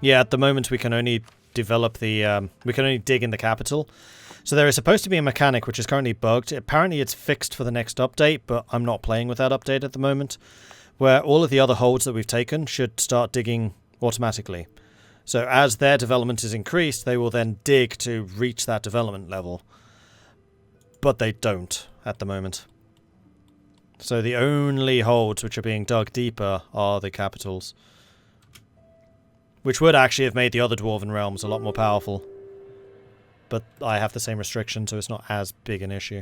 Yeah, at the moment we can only develop the... we can only dig in the capital. So there is supposed to be a mechanic which is currently bugged. Apparently it's fixed for the next update, but I'm not playing with that update at the moment. Where all of the other holds that we've taken should start digging automatically. So as their development is increased, they will then dig to reach that development level. But they don't at the moment. So the only holds which are being dug deeper are the capitals. Which would actually have made the other Dwarven realms a lot more powerful. But I have the same restriction, so it's not as big an issue.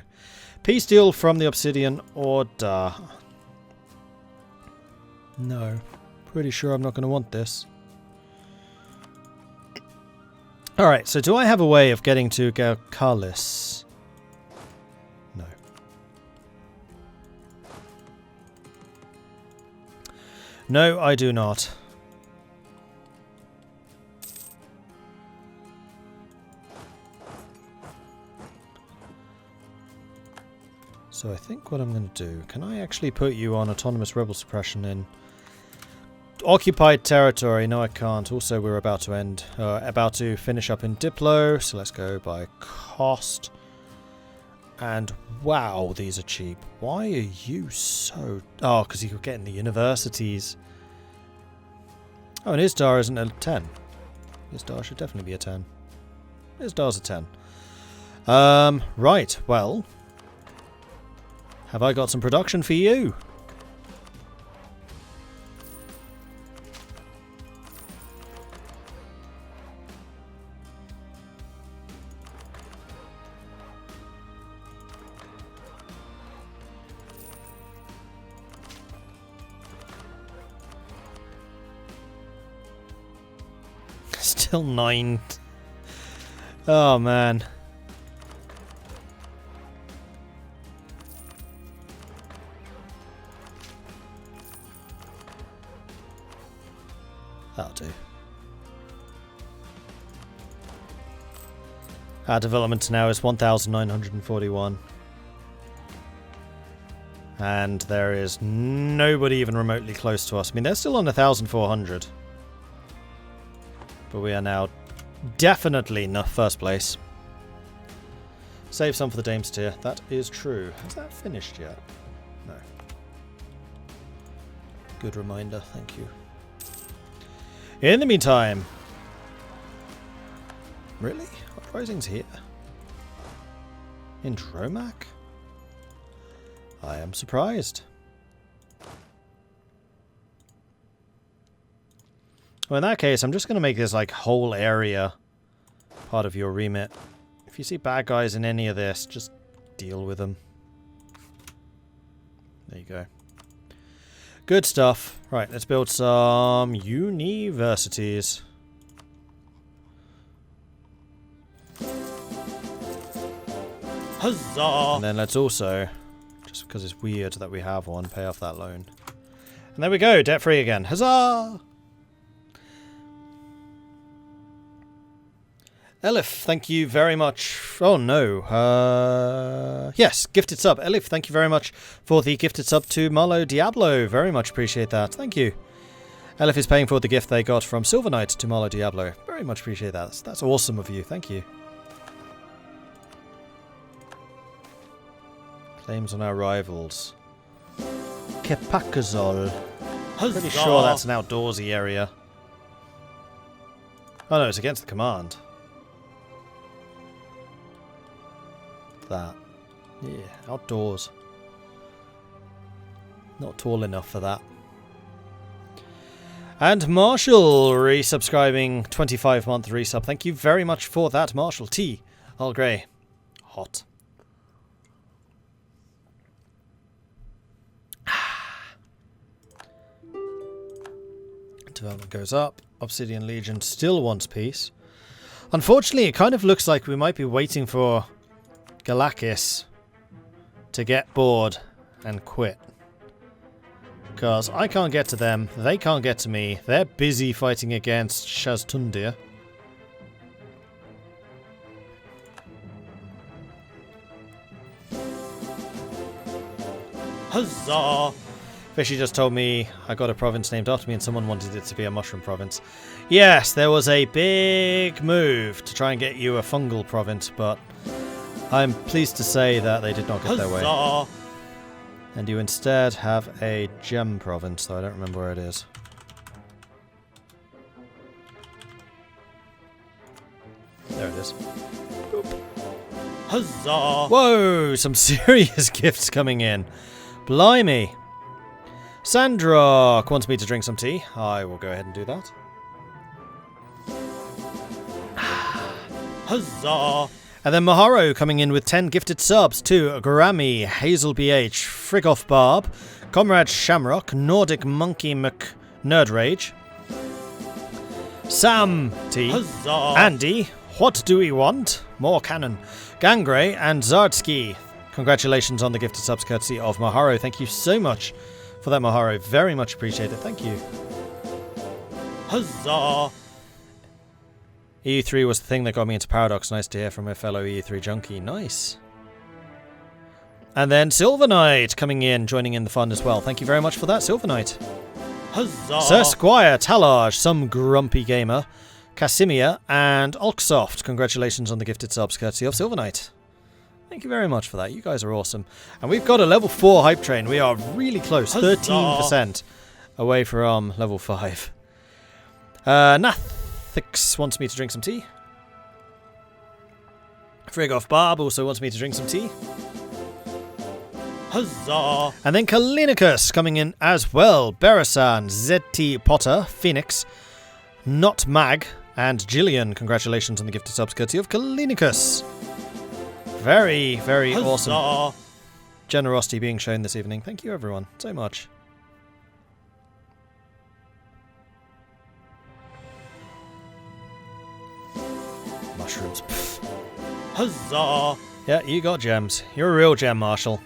Peace deal from the Obsidian Order. No. Pretty sure I'm not going to want this. Alright, so do I have a way of getting to Galkalis? No. No, I do not. So I think what I'm going to do... Can I actually put you on autonomous rebel suppression in... Occupied territory? No, I can't. Also, we're about to finish up in Diplo, so let's go by cost. And wow, these are cheap. Why are you so... Oh, because you could get in the universities. Oh, and Isdar isn't a 10. Isdar should definitely be a 10. Isdar's a 10. Right, well... Have I got some production for you? Still 9. Oh, man. That'll do. Our development now is 1,941. And there is nobody even remotely close to us. I mean, they're still on 1,400. But we are now definitely in the first place. Save some for the Dame's tier. That is true. Has that finished yet? No. Good reminder. Thank you. In the meantime... Really? Uprising's here? In Dromak? I am surprised. Well, in that case, I'm just going to make this, like, whole area part of your remit. If you see bad guys in any of this, just deal with them. There you go. Good stuff. Right, let's build some universities. Huzzah! And then let's also, just because it's weird that we have one, pay off that loan. And there we go, debt-free again. Huzzah! Elif, thank you very much. Oh no. Yes, gifted sub. Elif, thank you very much for the gifted sub to Marlo Diablo. Very much appreciate that. Thank you. Elif is paying for the gift they got from Silver Knight to Marlo Diablo. Very much appreciate that. That's awesome of you. Thank you. Claims on our rivals. Kepakazol. Pretty sure that's an outdoorsy area. Oh no, it's against the command. That. Yeah, outdoors. Not tall enough for that. And Marshall resubscribing 25-month resub. Thank you very much for that, Marshall. T. Earl Grey. Hot. Development goes up. Obsidian Legion still wants peace. Unfortunately, it kind of looks like we might be waiting for Galakis to get bored and quit. Because I can't get to them, they can't get to me, they're busy fighting against Shaztundir. Huzzah! Fishy just told me I got a province named after me and someone wanted it to be a mushroom province. Yes, there was a big move to try and get you a fungal province, but I'm pleased to say that they did not get their way. And you instead have a gem province, though I don't remember where it is. There it is. Boop. Huzzah! Whoa, some serious gifts coming in. Blimey. Sandrock wants me to drink some tea. I will go ahead and do that. Huzzah! And then Maharo coming in with 10 gifted subs to Grammy, Hazel BH, Frigoff Barb, Comrade Shamrock, Nordic Monkey McNerdrage, Sam T, Huzzah! Andy, What Do We Want? More Cannon, Gangray, and Zardsky. Congratulations on the gifted subs courtesy of Maharo. Thank you so much for that, Maharo. Very much appreciated. Thank you. Huzzah! EU3 was the thing that got me into Paradox. Nice to hear from a fellow EU3 junkie. Nice. And then Silver Knight coming in, joining in the fun as well. Thank you very much for that, Silver Knight. Huzzah! Sir Squire, Talage, Some Grumpy Gamer, Casimir, and Olksoft. Congratulations on the gifted subs courtesy of Silver Knight. Thank you very much for that. You guys are awesome. And we've got a level 4 hype train. We are really close. Huzzah! 13% away from level 5. Nathix wants me to drink some tea. Frigoff Barb also wants me to drink some tea. Huzzah! And then Kalinicus coming in as well. Berasan, ZT Potter, Phoenix, Not Mag, and Gillian. Congratulations on the gifted subs courtesy of Kalinicus. Very, very Huzzah! awesome generosity being shown this evening. Thank you, everyone, so much. Mushrooms. Pff. Huzzah! Yeah, you got gems. You're a real gem, Marshall.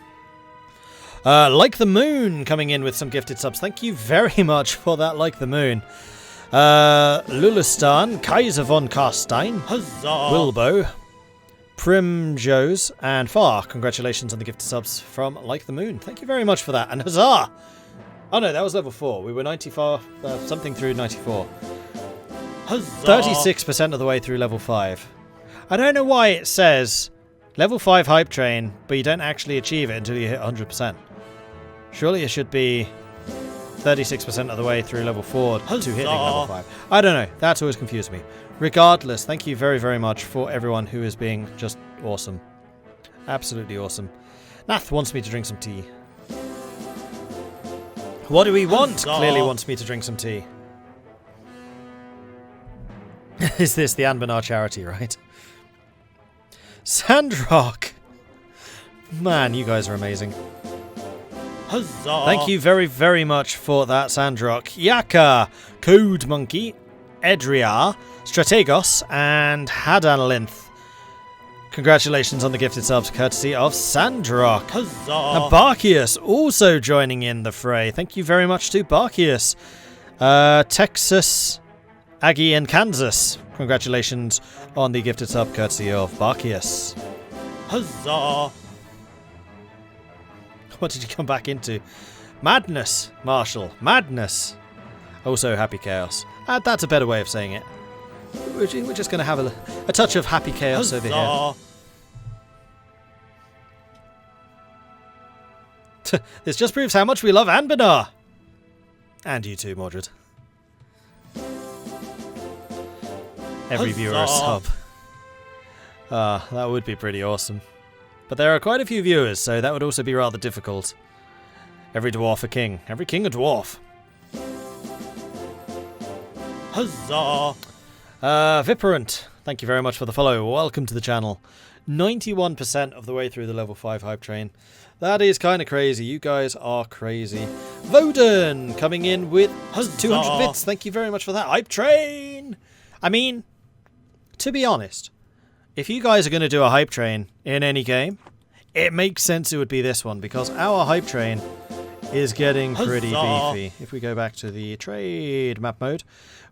Like the Moon coming in with some gifted subs. Thank you very much for that, Like the Moon. Lulistan, Kaiser von Karstein, Huzzah! Wilbo, Primjose, and Far. Congratulations on the gifted subs from Like the Moon. Thank you very much for that. And huzzah! Oh no, that was level 4. We were 94, something through 94. Huzzah! 36% of the way through level 5. I don't know why it says level 5 hype train, but you don't actually achieve it until you hit 100%. Surely it should be 36% of the way through level 4 to hitting level 5. I don't know. That's always confused me. Regardless, thank you very, very much for everyone who is being just awesome. Absolutely awesome. Nath wants me to drink some tea. What do we want? Huzzah! Clearly wants me to drink some tea. Is this the Anbennar charity, right? Sandrock! Man, you guys are amazing. Huzzah! Thank you very, very much for that, Sandrock. Yaka, Code Monkey, Edriar, Strategos, and Hadalinth. Congratulations on the gifted subs courtesy of Sandrock. Huzzah! And Barkius also joining in the fray. Thank you very much to Barkius. Texas, Aggie, and Kansas. Congratulations on the gifted sub courtesy of Barkius. Huzzah! What did you come back into? Madness, Marshall. Madness. Also, Happy Chaos. That's a better way of saying it. We're just going to have a touch of Happy Chaos over here. This just proves how much we love Anbennar. And you too, Mordred. Every viewer a sub. That would be pretty awesome. But there are quite a few viewers, so that would also be rather difficult. Every dwarf a king. Every king a dwarf. Huzzah! Viperant, thank you very much for the follow. Welcome to the channel. 91% of the way through the level 5 hype train. That is kind of crazy. You guys are crazy. Voden coming in with 200 bits. Thank you very much for that. Hype train! I mean, to be honest, if you guys are going to do a hype train in any game, it makes sense it would be this one, because our hype train is getting pretty beefy. If we go back to the trade map mode,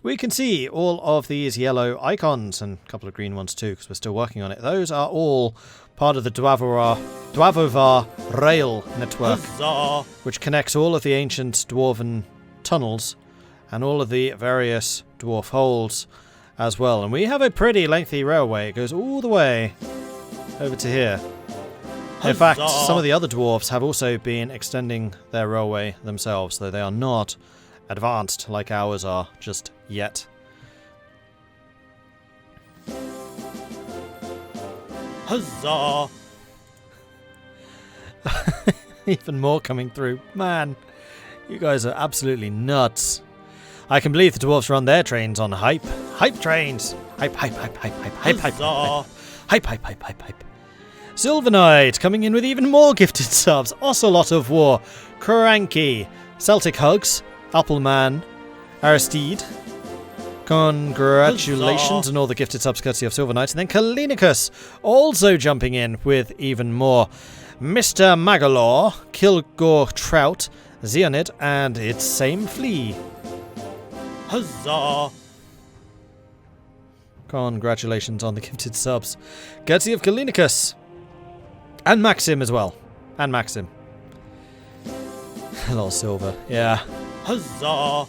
we can see all of these yellow icons, and a couple of green ones too, because we're still working on it. Those are all part of the Dwarven Dwarvovar rail network, Huzzah! which connects all of the ancient dwarven tunnels and all of the various dwarf holes as well. And we have a pretty lengthy railway. It goes all the way over to here. In fact, some of the other dwarves have also been extending their railway themselves, though they are not advanced like ours are just yet. Huzzah! Even more coming through. Man, you guys are absolutely nuts. I can believe the dwarves run their trains on hype. Hype trains! Hype, hype, hype, hype, hype, hype, hype, hype, hype, hype, hype, hype, hype. Sylvanite coming in with even more gifted subs. Ocelot of War, Cranky, Celtic Hugs, Appleman, Aristide. Congratulations on all the gifted subs courtesy of Sylvanite. And then Kalinicus also jumping in with even more. Mr. Magalore, Kilgore Trout, Xeonid, and its same flea. Huzzah! Congratulations on the gifted subs. Courtesy of Kalinicus. And Maxim as well. And Maxim. Hello, Silver. Yeah. Huzzah!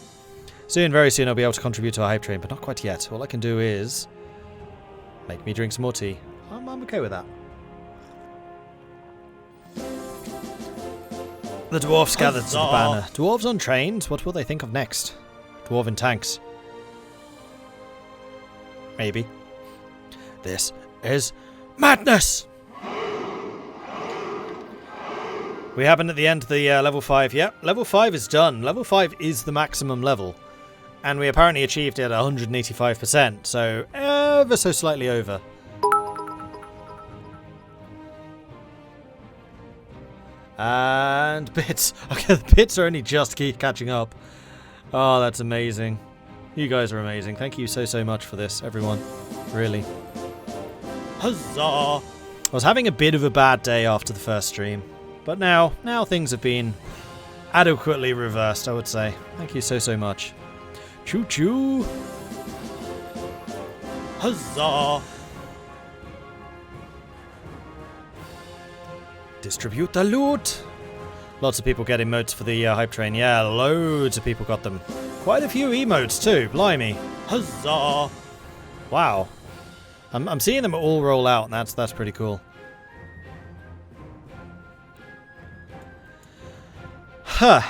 Soon, very soon, I'll be able to contribute to a hype train, but not quite yet. All I can do is make me drink some more tea. I'm okay with that. The dwarfs gathered to the banner. Dwarves on trains? What will they think of next? Dwarven tanks. Maybe. This is madness! We happen at the end of the level 5. Yep, level 5 is done. Level 5 is the maximum level. And we apparently achieved it at 185%, so ever so slightly over. And bits. Okay, the bits are only just catching up. Oh, that's amazing. You guys are amazing. Thank you so much for this, everyone. Really. Huzzah! I was having a bit of a bad day after the first stream. But now things have been adequately reversed, I would say. Thank you so much. Choo choo! Huzzah! Distribute the loot! Lots of people get emotes for the hype train. Yeah, loads of people got them. Quite a few emotes too, blimey. Huzzah! Wow. I'm seeing them all roll out, and that's pretty cool. Huh.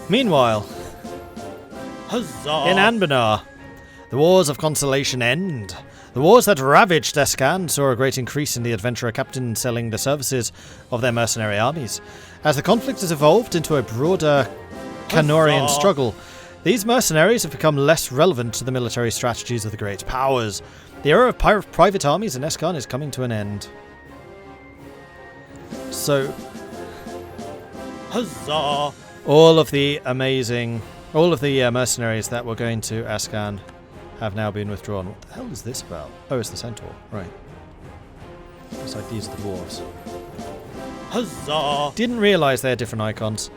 Meanwhile, Huzzah! in Anbennar, the wars of consolation end. The wars that ravaged Escan saw a great increase in the adventurer captains selling the services of their mercenary armies. As the conflict has evolved into a broader Canorian struggle, these mercenaries have become less relevant to the military strategies of the great powers. The era of private armies in Escan is coming to an end. So, Huzzah! all of the mercenaries that were going to Escan have now been withdrawn. What the hell is this about? Oh, it's the centaur. Right. Looks like these are the dwarves. Huzzah! Didn't realise they had different icons.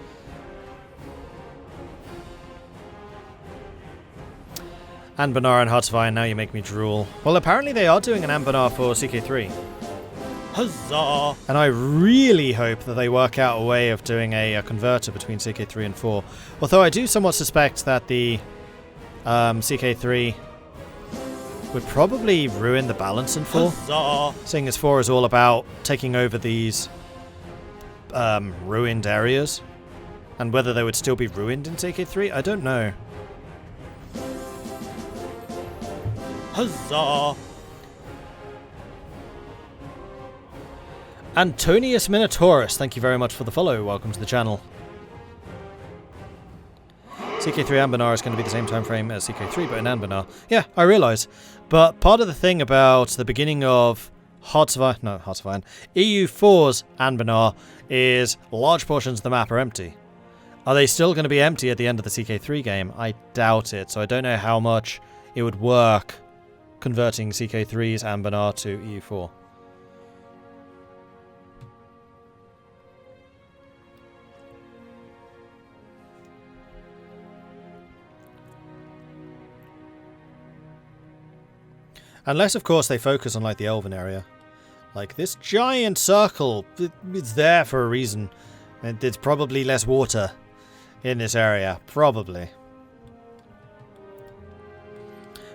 Anbennar and Hearts of Iron, now you make me drool. Well, apparently they are doing an Anbennar for CK3. Huzzah! And I really hope that they work out a way of doing a converter between CK3 and 4. Although I do somewhat suspect that the CK3 would probably ruin the balance in 4. Huzzah! Seeing as 4 is all about taking over these ruined areas. And whether they would still be ruined in CK3, I don't know. Huzzah! Antonius Minotaurus, thank you very much for the follow. Welcome to the channel. CK3 Anbennar is going to be the same time frame as CK3, but in Anbennar. Yeah, I realise. But part of the thing about the beginning of EU4's Anbennar is large portions of the map are empty. Are they still going to be empty at the end of the CK3 game? I doubt it, so I don't know how much it would work converting CK3's Anbennar to EU4. Unless, of course, they focus on, like, the Elven area. Like, this giant circle, it's there for a reason. And there's probably less water in this area. Probably.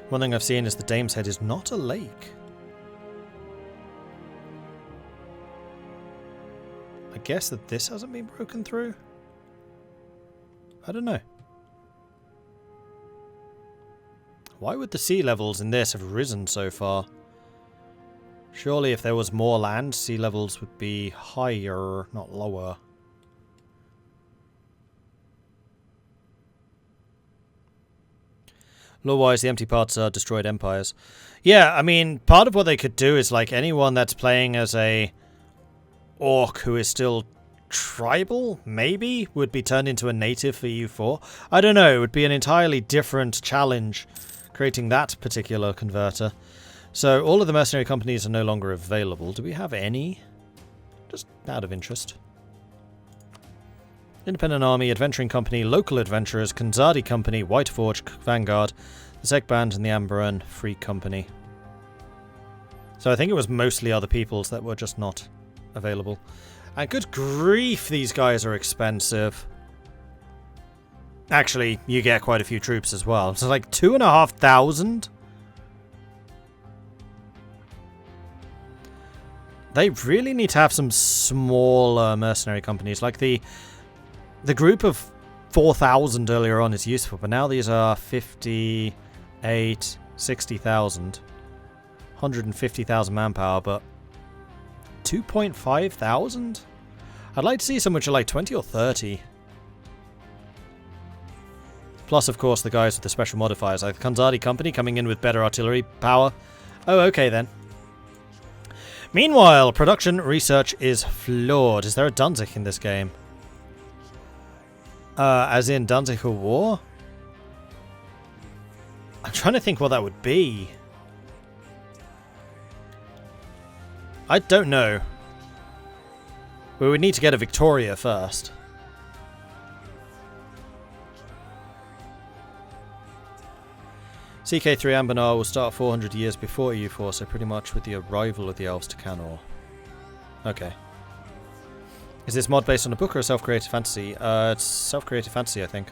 One thing I've seen is the Dame's Head is not a lake. I guess that this hasn't been broken through? I don't know. Why would the sea levels in this have risen so far? Surely if there was more land, sea levels would be higher, not lower. Lore-wise, the empty parts are destroyed empires. Yeah, I mean, part of what they could do is, like, anyone that's playing as a orc who is still tribal, maybe, would be turned into a native for EU4. I don't know, it would be an entirely different challenge creating that particular converter. So, all of the mercenary companies are no longer available. Do we have any? Just out of interest. Independent Army, Adventuring Company, Local Adventurers, Kanzadi Company, White Forge, Vanguard, the Zek Band, and the Anbennar Free Company. So I think it was mostly other peoples that were just not available. And good grief, these guys are expensive. Actually, you get quite a few troops as well. So like 2,500? They really need to have some smaller mercenary companies. Like the group of 4,000 earlier on is useful, but now these are 58, 60,000. 150,000 manpower, but 2,500? I'd like to see some which are like 20 or 30. Plus, of course, the guys with the special modifiers, like the Kanzadi Company coming in with better artillery power. Oh, okay then. Meanwhile, production research is flawed. Is there a Danzig in this game? As in Danzig War? I'm trying to think what that would be. I don't know. We would need to get a Victoria first. CK3 Anbennar will start 400 years before EU4, so pretty much with the arrival of the elves to Canor. Okay. Is this mod based on a book or a self-created fantasy? It's self-created fantasy, I think.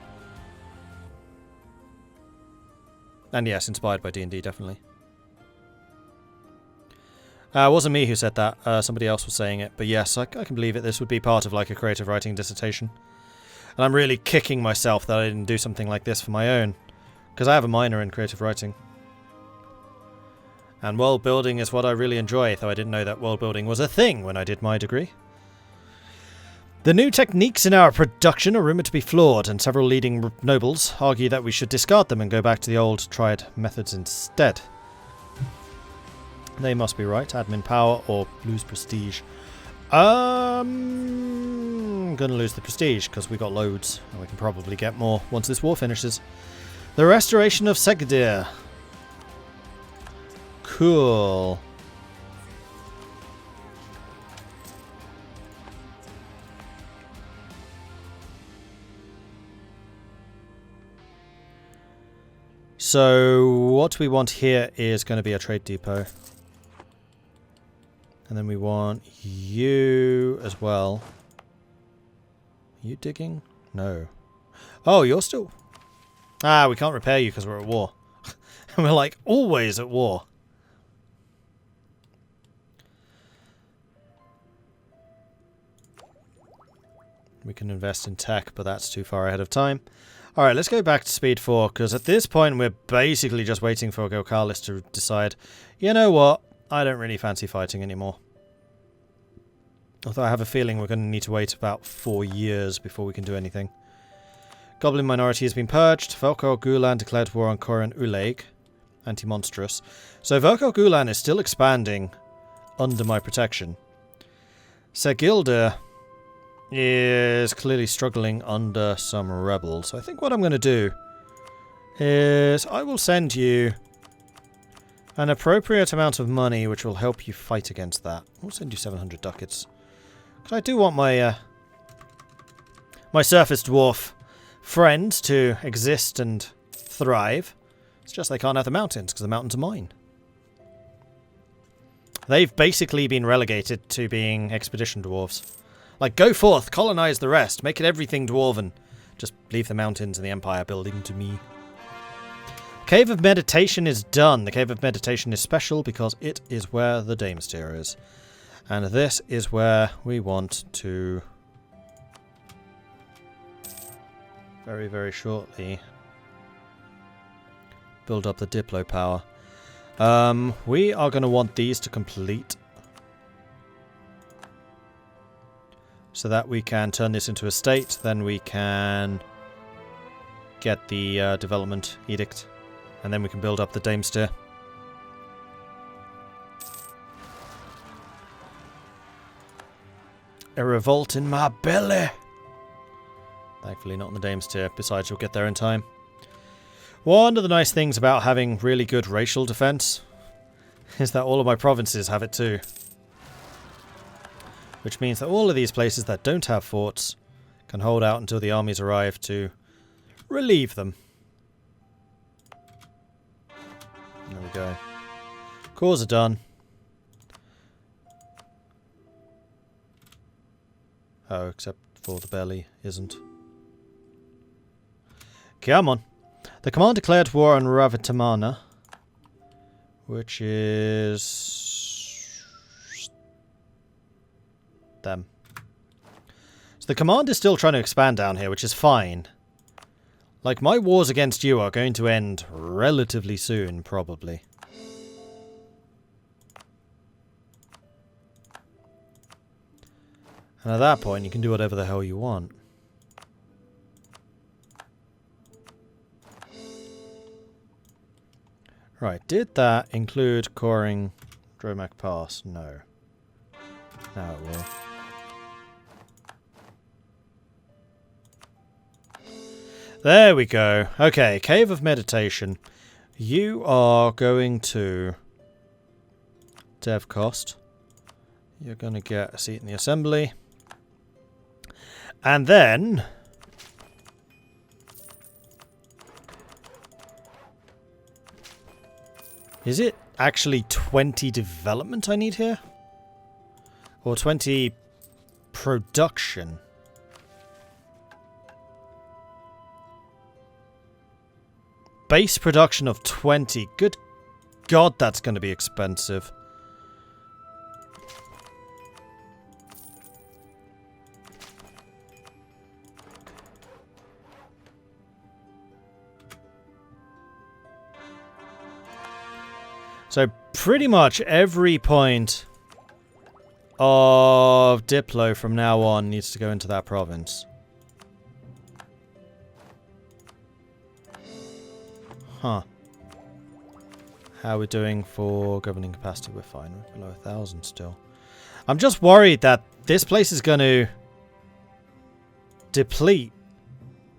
And yes, inspired by D&D, definitely. It wasn't me who said that. Somebody else was saying it. But yes, I can believe it. This would be part of like a creative writing dissertation. And I'm really kicking myself that I didn't do something like this for my own. Because I have a minor in creative writing. And world building is what I really enjoy, though I didn't know that world building was a thing when I did my degree. The new techniques in our production are rumoured to be flawed, and several leading nobles argue that we should discard them and go back to the old tried methods instead. They must be right. Admin power or lose prestige. I'm gonna lose the prestige because we got loads, and we can probably get more once this war finishes. The restoration of Segdir. Cool. So what we want here is going to be a trade depot. And then we want you as well. Are you digging? No. Oh, you're still... Ah, we can't repair you because we're at war. And we're like always at war. We can invest in tech, but that's too far ahead of time. Alright, let's go back to speed 4, because at this point we're basically just waiting for Gokalis to decide, you know what, I don't really fancy fighting anymore. Although I have a feeling we're going to need to wait about 4 years before we can do anything. Goblin minority has been purged. Velkor Gulan declared war on Koran Uleg. Anti-monstrous. So Velkor Gulan is still expanding under my protection. Segilda is clearly struggling under some rebels. So I think what I'm going to do is I will send you an appropriate amount of money which will help you fight against that. I'll send you 700 ducats. Because I do want my my surface dwarf friends to exist and thrive. It's just they can't have the mountains because the mountains are mine. They've basically been relegated to being expedition dwarves. Like, go forth, colonize the rest, make it everything dwarven. Just leave the mountains and the empire building to me. Cave of Meditation is done. The Cave of Meditation is special because it is where the Damestier is. And this is where we want to very, very shortly build up the Diplo power. We are going to want these to complete so that we can turn this into a state. Then we can get the development edict, and then we can build up the Damestier. A revolt in my belly. Thankfully not in the Damestier. Besides, you'll get there in time. One of the nice things about having really good racial defense is that all of my provinces have it too. Which means that all of these places that don't have forts can hold out until the armies arrive to relieve them. There we go. Cores are done. Oh, except for the belly isn't. Come on. The command declared war on Ravitamana, which is them. So the command is still trying to expand down here, which is fine. Like, my wars against you are going to end relatively soon, probably. And at that point, you can do whatever the hell you want. Right, did that include coring Dromac Pass? No. Now it will. There we go. Okay, Cave of Meditation. You are going to dev cost. You're going to get a seat in the assembly. And then is it actually 20 development I need here? Or 20 production? Base production of 20. Good God, that's going to be expensive. So pretty much every point of Diplo from now on needs to go into that province. Huh. How are we doing for governing capacity? We're fine. We're below 1,000 still. I'm just worried that this place is going to deplete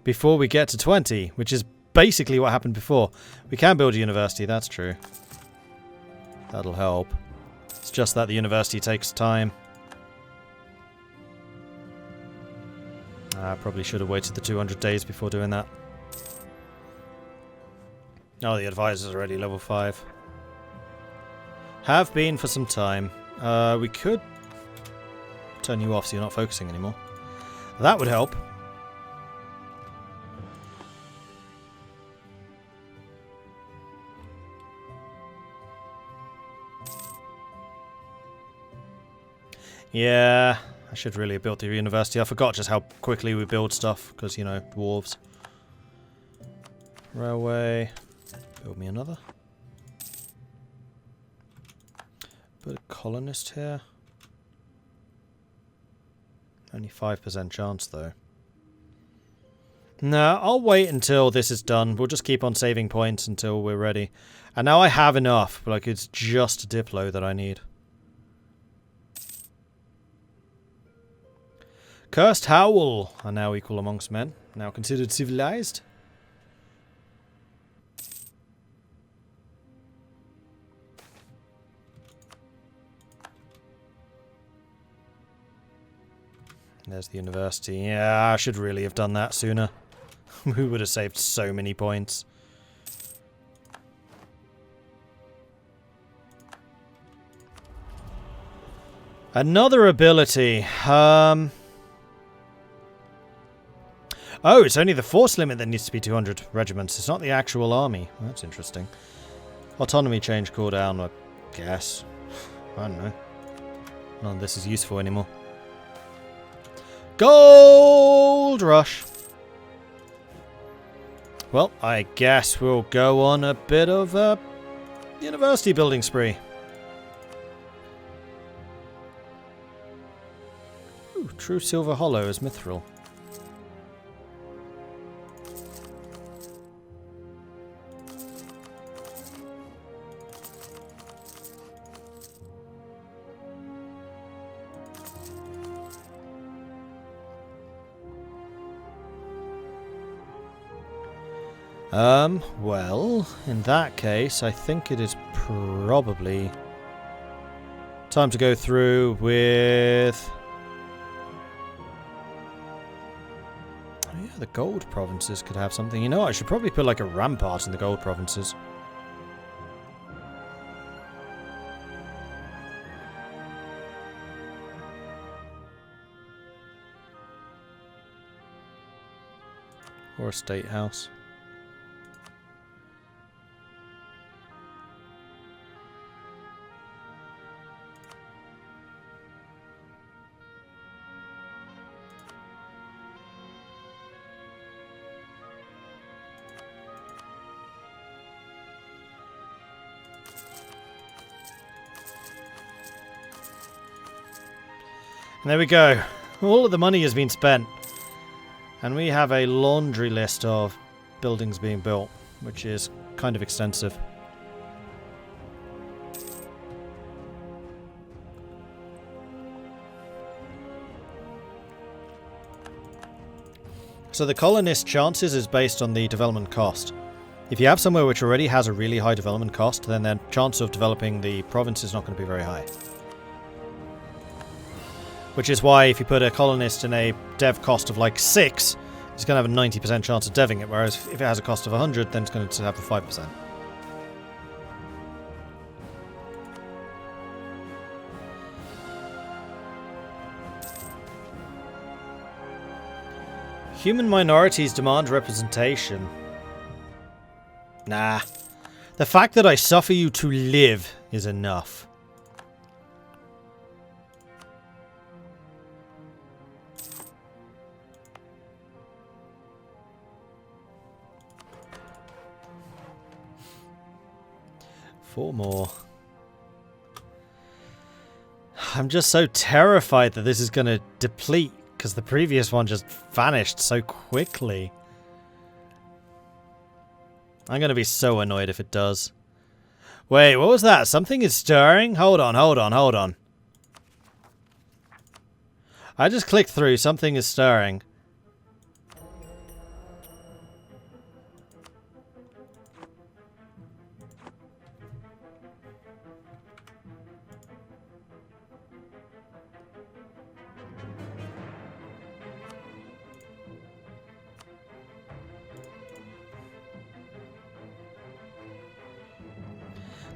before we get to 20, which is basically what happened before. We can build a university, that's true. That'll help. It's just that the university takes time. I probably should have waited the 200 days before doing that. Oh, the advisor's already level 5. Have been for some time. We could turn you off so you're not focusing anymore. That would help. Yeah, I should really have built the university. I forgot just how quickly we build stuff, because, you know, dwarves. Railway. Build me another. Put a colonist here. Only 5% chance, though. No, I'll wait until this is done. We'll just keep on saving points until we're ready. And now I have enough, but like, it's just Diplo that I need. Cursed Howl are now equal amongst men. Now considered civilized. There's the university. Yeah, I should really have done that sooner. We would have saved so many points. Another ability. Oh, it's only the force limit that needs to be 200 regiments. It's not the actual army. That's interesting. Autonomy change cooldown, I guess. I don't know. None of this is useful anymore. Gold rush. Well, I guess we'll go on a bit of a university building spree. Ooh, true silver hollow is mithril. Well, in that case, I think it is probably time to go through with... Oh yeah, the gold provinces could have something. You know, I should probably put like a rampart in the gold provinces. Or a state house. And there we go. All of the money has been spent. And we have a laundry list of buildings being built, which is kind of extensive. So the colonist chances is based on the development cost. If you have somewhere which already has a really high development cost, then their chance of developing the province is not going to be very high. Which is why if you put a colonist in a dev cost of like 6, it's going to have a 90% chance of deving it, whereas if it has a cost of 100, then it's going to have a 5%. Human minorities demand representation. Nah. The fact that I suffer you to live is enough. Four more. I'm just so terrified that this is going to deplete because the previous one just vanished so quickly. I'm going to be so annoyed if it does. Wait, what was that? Something is stirring? Hold on, hold on, hold on. I just clicked through. Something is stirring.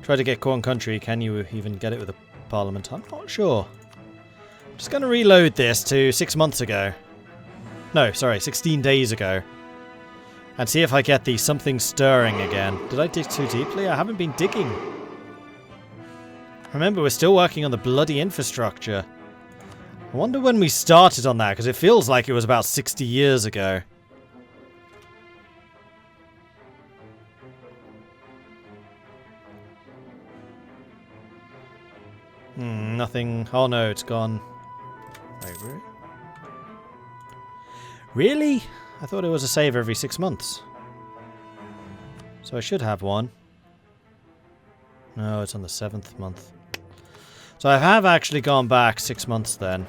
Try to get Corn Country. Can you even get it with a parliament? I'm not sure. I'm just going to reload this to 6 months ago. No, sorry, 16 days ago. And see if I get the something stirring again. Did I dig too deeply? I haven't been digging. Remember, we're still working on the bloody infrastructure. I wonder when we started on that, because it feels like it was about 60 years ago. Nothing. Oh no, it's gone. Wait, really? Really? I thought it was a save every 6 months. So I should have one. No, it's on the 7th month. So I have actually gone back 6 months then.